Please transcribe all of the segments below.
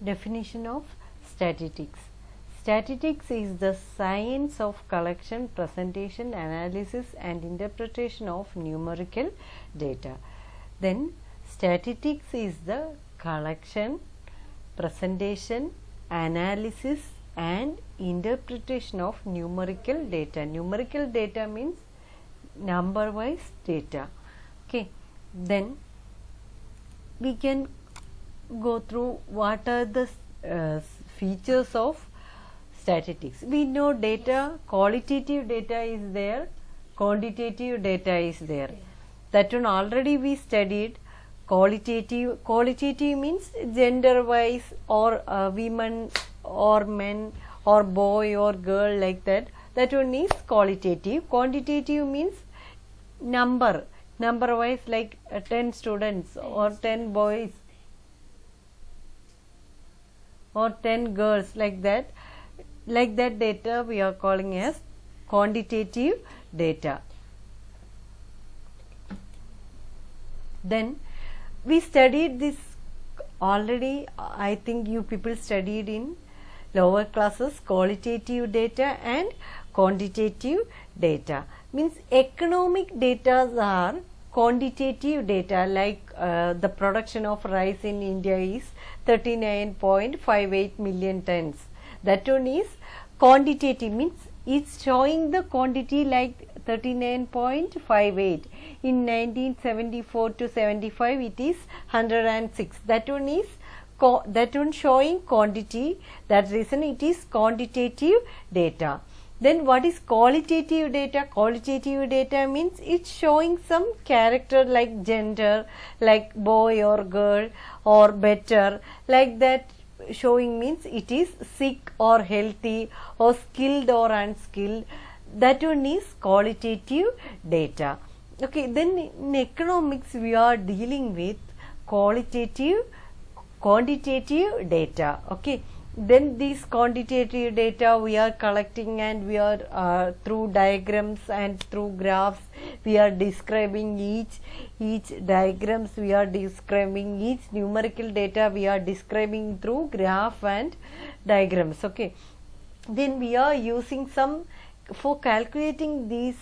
Definition of statistics. Statistics is the science of collection, presentation, analysis and interpretation of numerical data. Then statistics is the collection, presentation, analysis and interpretation of numerical data. Numerical data means number wise data. Okay, then we can go through what are the features of statistics. We know data, qualitative data is there, quantitative data is there. That one already we studied. Qualitative means gender wise or women or men or boy or girl, like that. That one is qualitative. Quantitative means number wise, like 10 students or 10 boys or 10 girls, like that data we are calling as quantitative data. Then we studied this already. I think you people studied in lower classes qualitative data and quantitative data. Means economic data are quantitative data, like the production of rice in India is 39.58 million tons. That one is quantitative, means it's showing the quantity like 39.58. In 1974 to 75 it is 106. That one is showing quantity. That reason it is quantitative data. Then what is qualitative data? Qualitative data means it's showing some character like gender, like boy or girl or better, like that. Showing means it is sick or healthy or skilled or unskilled. That one is qualitative data. Okay, then in economics we are dealing with quantitative data. Okay, then these quantitative data we are collecting and we are through diagrams and through graphs we are describing each diagrams, we are describing each numerical data we are describing through graph and diagrams. Okay, then we are using some, for calculating these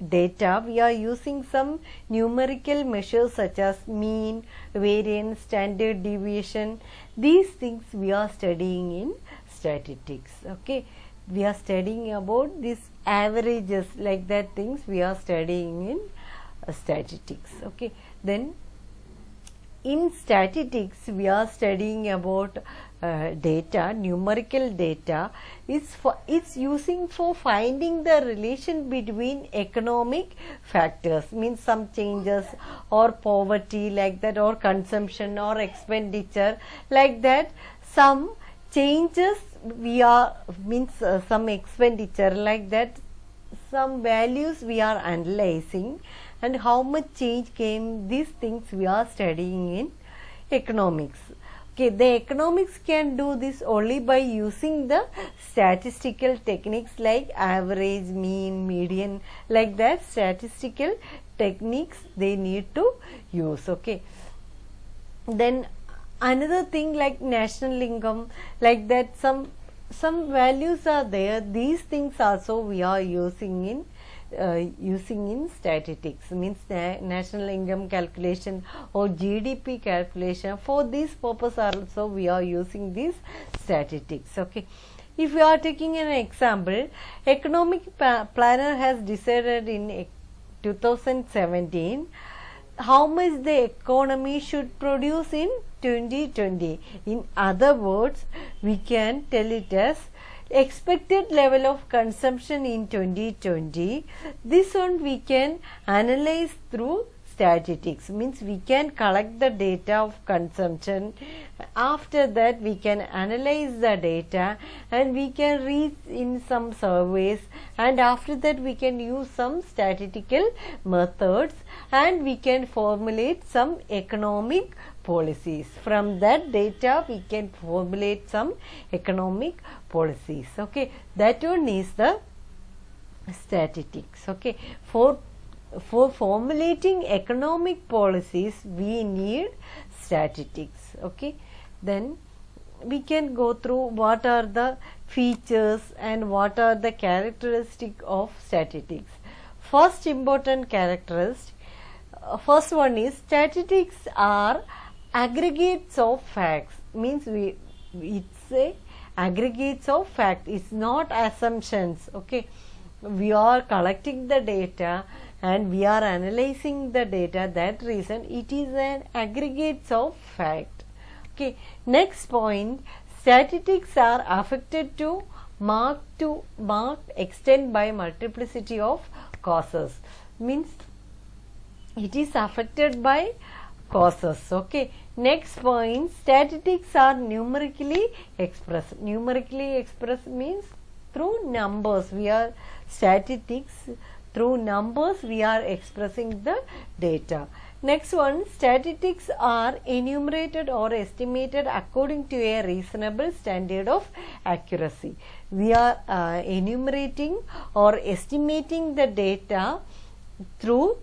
data we are using some numerical measures such as mean, variance, standard deviation. These things we are studying in statistics. Okay, we are studying about these averages, like that things we are studying in statistics. Okay, then in statistics we are studying about data, numerical data. It's using for finding the relation between economic factors, means some changes or poverty, like that, or consumption or expenditure, like that. Some changes we are means some expenditure, like that. Some values we are analyzing and how much change came. These things we are studying in economics. Okay, the economics can do this only by using the statistical techniques like average, mean, median, like that. Statistical techniques they need to use. Okay, then another thing like national income, like that, some values are there. These things also we are using in statistics, means national income calculation or GDP calculation. For this purpose also we are using these statistics. Okay, if we are taking an example, economic planner has decided in 2017 how much the economy should produce in 2020. In other words, we can tell it as expected level of consumption in 2020. This one we can analyze through statistics, means we can collect the data of consumption. After that we can analyze the data and we can read in some surveys, and after that we can use some statistical methods and we can formulate some economic policies. From that data we can formulate some economic policies. Okay, that one is the statistics. Okay, for formulating economic policies we need statistics. Okay, then we can go through what are the features and what are the characteristics of statistics. First important characteristic, first one is statistics are aggregates of facts, means it's a aggregates of fact, it's not assumptions. Okay, we are collecting the data and we are analyzing the data, that reason it is an aggregates of fact. Okay, next point, statistics are affected to marked extent by multiplicity of causes, means it is affected by causes. Okay, next point, statistics are numerically expressed. Numerically expressed means through numbers. We are statistics, through numbers we are expressing the data. Next one, statistics are enumerated or estimated according to a reasonable standard of accuracy. We are enumerating or estimating the data through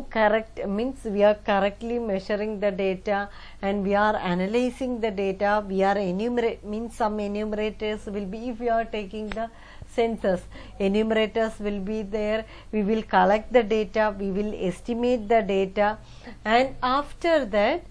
correct, means we are correctly measuring the data and we are analyzing the data. We are enumerate, means some enumerators will be, if we are taking the census, enumerators will be there, we will collect the data, we will estimate the data, and after that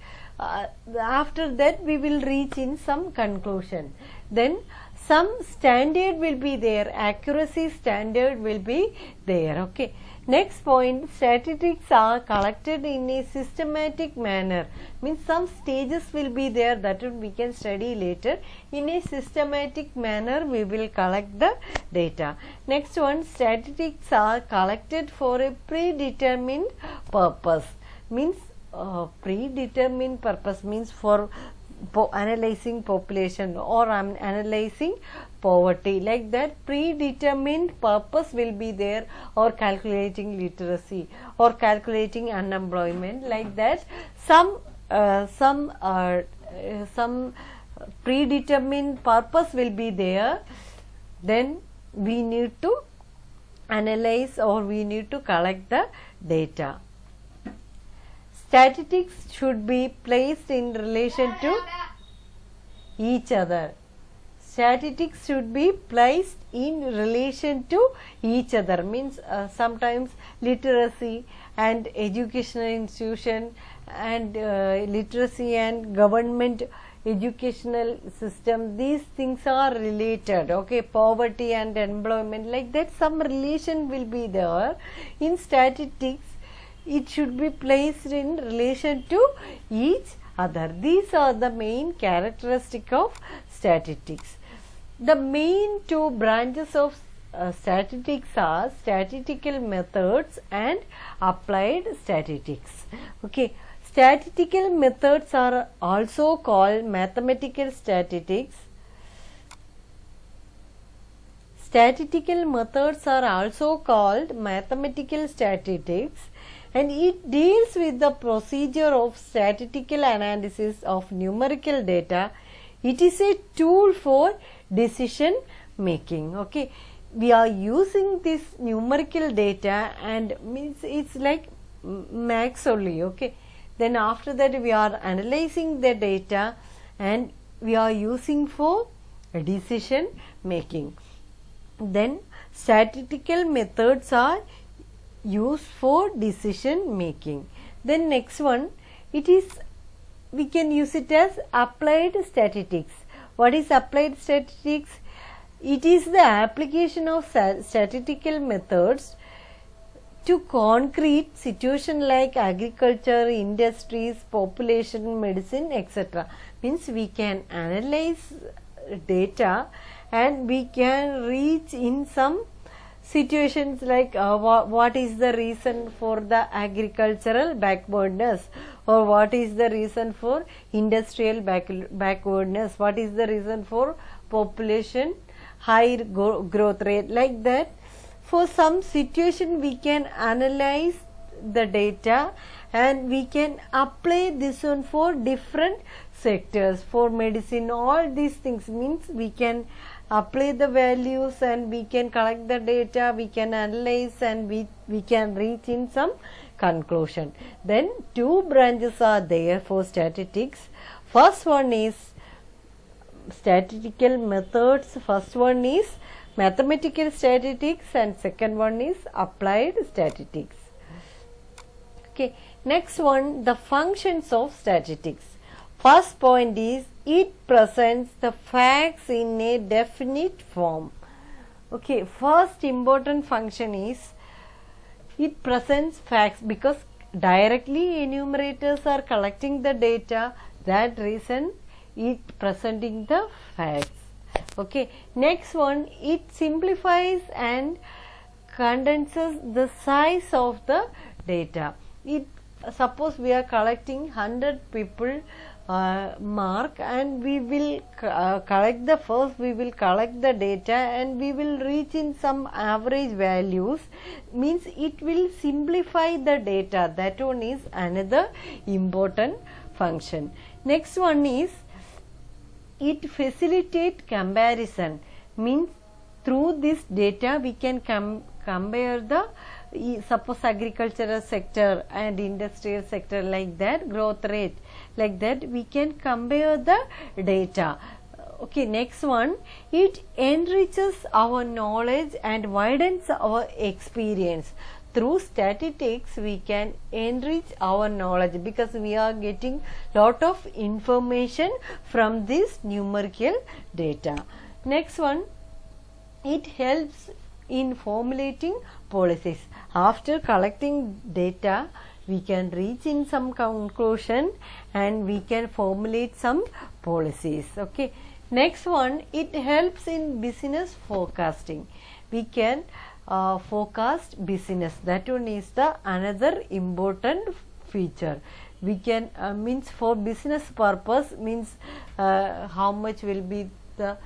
we will reach in some conclusion. Then some standard will be there, accuracy standard will be there. Okay, next point, statistics are collected in a systematic manner, means some stages will be there, that we can study later. In a systematic manner we will collect the data. Next one, statistics are collected for a predetermined purpose, means predetermined purpose means for analyzing population or analyzing poverty, like that predetermined purpose will be there, or calculating literacy or calculating unemployment, like that some predetermined purpose will be there. Then we need to analyze or we need to collect the data. Statistics should be placed in relation to each other. Statistics should be placed in relation to each other, means sometimes literacy and educational institution and literacy and government educational system, these things are related. Okay, poverty and employment, like that some relation will be there. In statistics it should be placed in relation to each other. These are the main characteristic of statistics. The main two branches of statistics are statistical methods and applied statistics. Okay, statistical methods are also called mathematical statistics. Statistical methods are also called mathematical statistics, and it deals with the procedure of statistical analysis of numerical data. It is a tool for decision making. Okay, we are using this numerical data and means it's like max only. Okay, then after that we are analyzing the data and we are using for decision making. Then statistical methods are used for decision making. Then next one, it is, we can use it as applied statistics. What is applied statistics? It is the application of statistical methods to concrete situation like agriculture, industries, population, medicine, etc. Means we can analyze data and we can reach in some situations like what is the reason for the agricultural backwardness, or what is the reason for industrial backwardness, what is the reason for population high growth rate, like that. For some situation we can analyze the data and we can apply this one for different sectors. For medicine, all these things, means we can apply the values and we can collect the data, we can analyze and we can reach in some conclusion. Then two branches are there for statistics. First one is statistical methods. First one is mathematical statistics and second one is applied statistics. Okay, next one, the functions of statistics. First point is it presents the facts in a definite form. Okay, first important function is it presents facts because directly enumerators are collecting the data. That reason it presenting the facts. Okay, next one, it simplifies and condenses the size of the data. It suppose we are collecting 100 people mark, and we will collect the first, we will collect the data and we will reach in some average values, means it will simplify the data. That one is another important function. Next one is it facilitate comparison, means through this data we can compare the suppose agricultural sector and industrial sector, like that growth rate, like that we can compare the data. Okay, next one, it enriches our knowledge and widens our experience. Through statistics we can enrich our knowledge because we are getting lot of information from this numerical data. Next one, it helps in formulating policies. After collecting data, we can reach in some conclusion and we can formulate some policies. Okay. Next one, it helps in business forecasting. We can forecast business. That one is the another important feature. We can means for business purpose, means how much will be the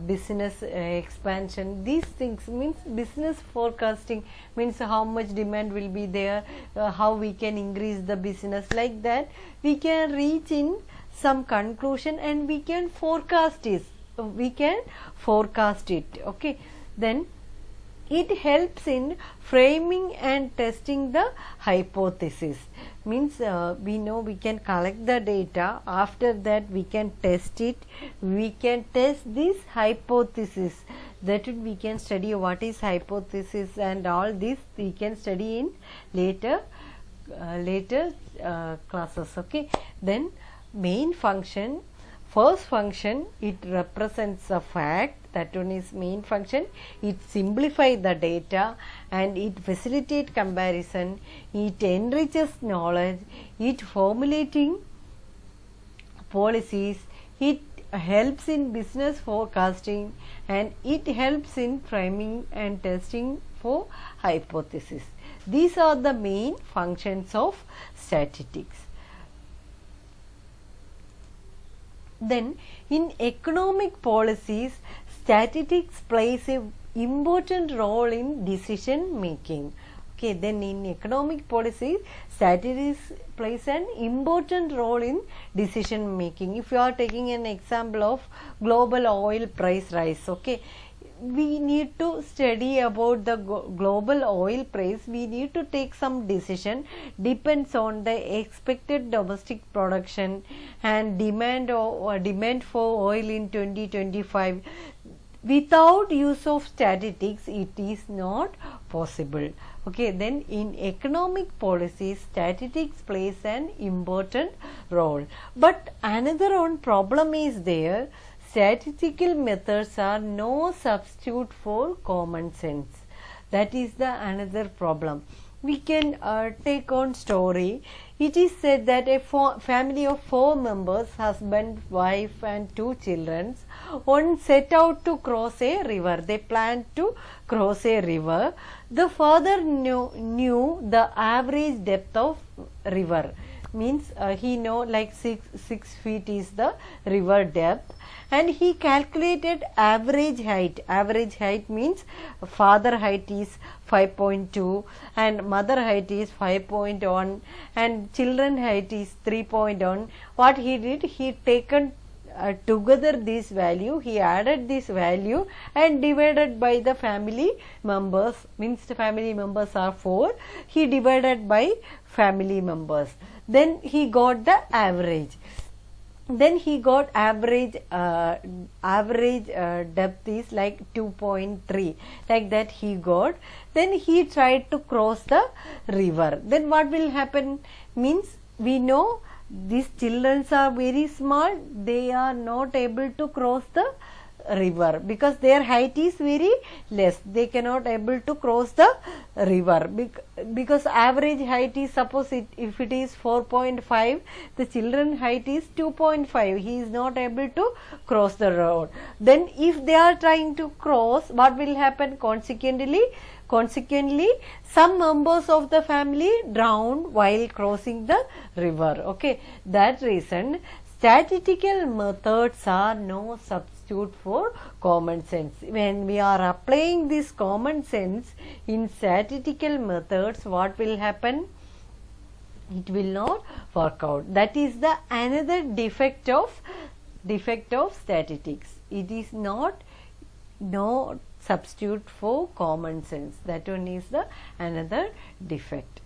business expansion. These things means business forecasting means how much demand will be there, how we can increase the business, like that we can reach in some conclusion and we can forecast it. Okay, then it helps in framing and testing the hypothesis, means we know we can collect the data, after that we can test it, we can test this hypothesis, that we can study what is hypothesis and all this we can study in later classes. Okay, then main function, first function, it represents a fact. That one is main function. It simplifies the data and it facilitates comparison, it enriches knowledge, it formulating policies, it helps in business forecasting, and it helps in framing and testing for hypothesis. These are the main functions of statistics. Then in economic policies, statistics plays a important role in decision making. Okay, then in economic policies, statistics plays an important role in decision making. If you are taking an example of global oil price rise, okay, we need to study about the global oil price. We need to take some decision, depends on the expected domestic production and demand for oil in 2025. Without use of statistics, it is not possible. Okay, then in economic policies, statistics plays an important role. But another one problem is there. Statistical methods are no substitute for common sense. That is the another problem. We can take on story. It is said that a family of 4 members, husband, wife and 2 children, one set out to cross a river. They planned to cross a river. The father knew the average depth of river. Means he know like 6 feet is the river depth, and he calculated average height. Average height means father height is 5.2 and mother height is 5.1 and children height is 3.1. What he did, he taken together this value, he added this value and divided by the family members, means the family members are 4, he divided by family members, then he got the average. then he got average depth is like 2.3, like that he got. Then he tried to cross the river. Then what will happen means, we know these children are very small, they are not able to cross the river because their height is very less, they cannot able to cross the river because average height is, suppose if it is 4.5, the children height is 2.5, he is not able to cross the road. Then if they are trying to cross, what will happen? Consequently some members of the family drowned while crossing the river. Okay, that reason statistical methods are no substitute for common sense. When we are applying this common sense in statistical methods, what will happen? It will not work out. That is the another defect of statistics. It is not no substitute for common sense. That one is the another defect.